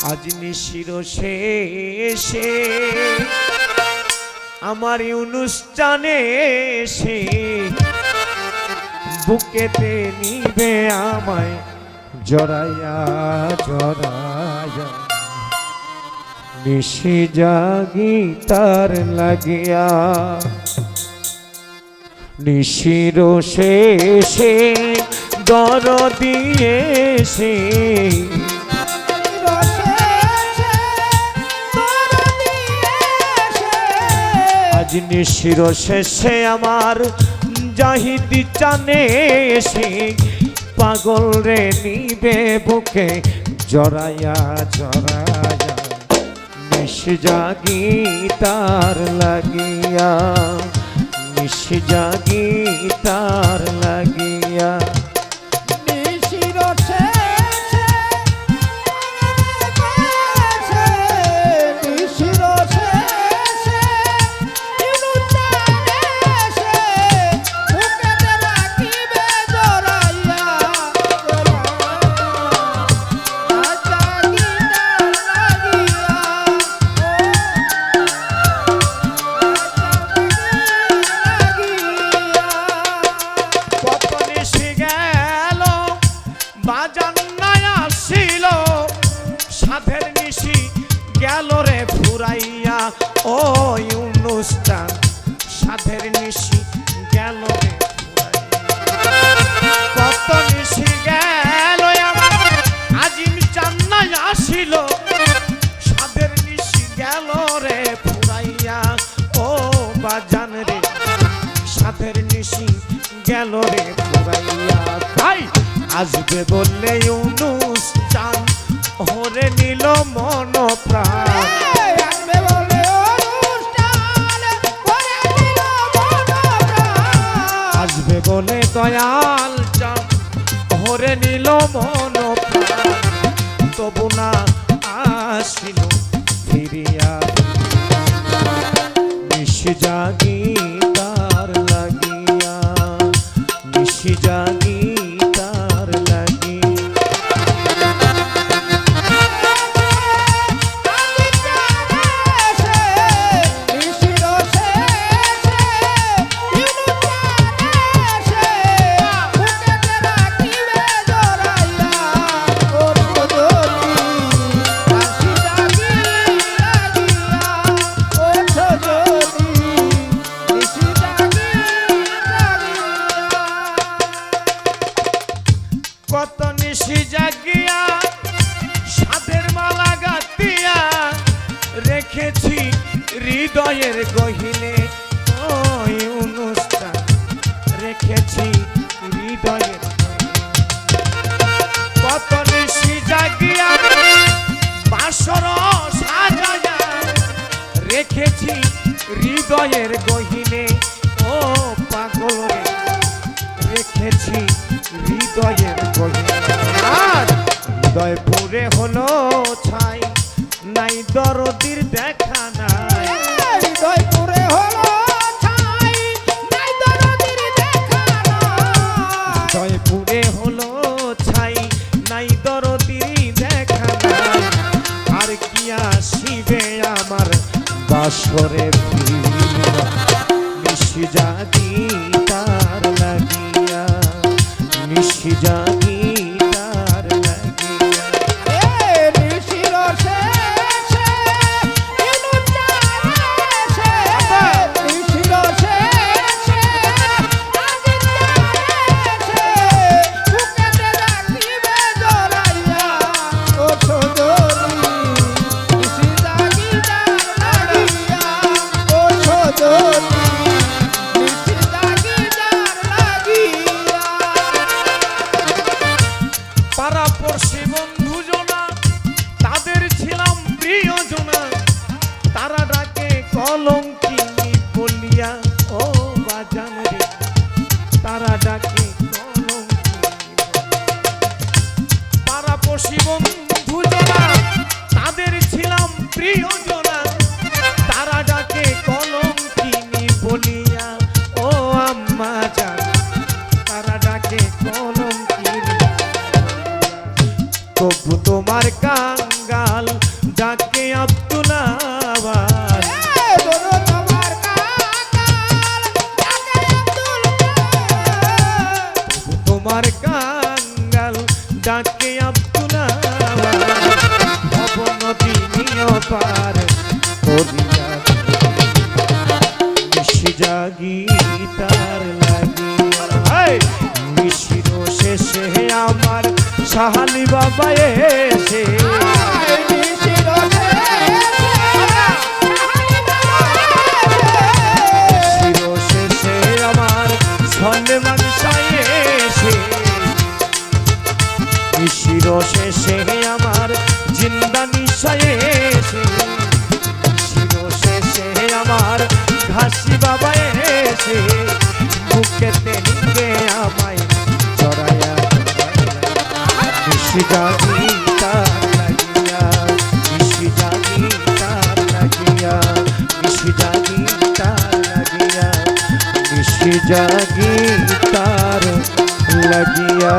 আজ নিশির শেষে আমার অনুষ্ঠানে এসে বুকেতে নিবে আমায় জড়াইয়া জড়াইয়া নিশি জাগি তার লাগিয়া নিশির শেষে দরদি এসে আজ নিশির শেষে আমার জাহিদি চানে এসে পাগল রে নিবে বুকে জড়াইয়া জড়াইয়া নিশ জাগি তার লাগিয়া নিশ জাগি তার লাগিয়া গেল রে ফুরাইয়া ওই অনুষ্ঠান সাধের নিশি গেল রে কত নিশি গেল আমার আজিম চান্নাই আসিল সাধের নিশি গেল রে ফুরাইয়া ও বাজান রে সাধের নিশি গেল রে ফুরাইয়া তাই আসবে বললে অনুষ্ঠান হরে নিল মন প্রাণ আসবে বলে দয়াল চাঁদ হরে নিল মন প্রাণ তবু না আসিল ফিরিয়া নিশি জাগি তার লাগিয়া নিশি জাগি তার লাগিয়া কত নিশি জাগিয়া সাধের মালা গাতিয়া রেখেছি হৃদয়ের গহিনে ওই অনুষ্ঠান রেখেছি হৃদয়ের কত নিশি জাগিয়া বাসর সাজায়া রেখেছি হৃদয়ের গহিনে ও পাগল রে রেখেছি হৃদয়ের আর হৃদয় পুরে হলো ছাই নাই দরদির দেখা নাই হৃদয় পুরে হলো ছাই নাই দরদির দেখা নাই হৃদয় পুরে হলো ছাই নাই দরদির দেখা নাই আর কি আসিবে আমার বাসরে ফিরিয়া নিশি জাগি তার লাগিয়া নিশি জাগি তার লাগিয়া নিশির শেষে নিশির শেষে বুকেতে রাখিবে জড়াইয়া ও সজনী নিশি জাগি তার লাগিয়া ও সজনী পাড়াপড়শি বন্ধু জনা তাদের ছিলাম প্রিয়জনা তারা ডাকে কলঙ্কিনী বলিয়া ও বাজান রে তারা ডাকে কলঙ্কিনী পাড়াপড়শি বন্ধু জনা তাদের ছিলাম প্রিয়জনা তারা ডাকে কলঙ্কিনী বলিয়া ও আম্মা জান তারা ডাকে কলঙ্কিনী তবু তোমার কাঙ্গাল নিশায় এসে শিরশেষে আমার ঘাসি বাবা এসে বুকেতে নিয়ে আমায় জড়ায়া নিশি জাগি তার লাগিয়া নিশি জাগি তার লাগিয়া নিশি জাগি তার লাগিয়া নিশি জাগি তার লাগিয়া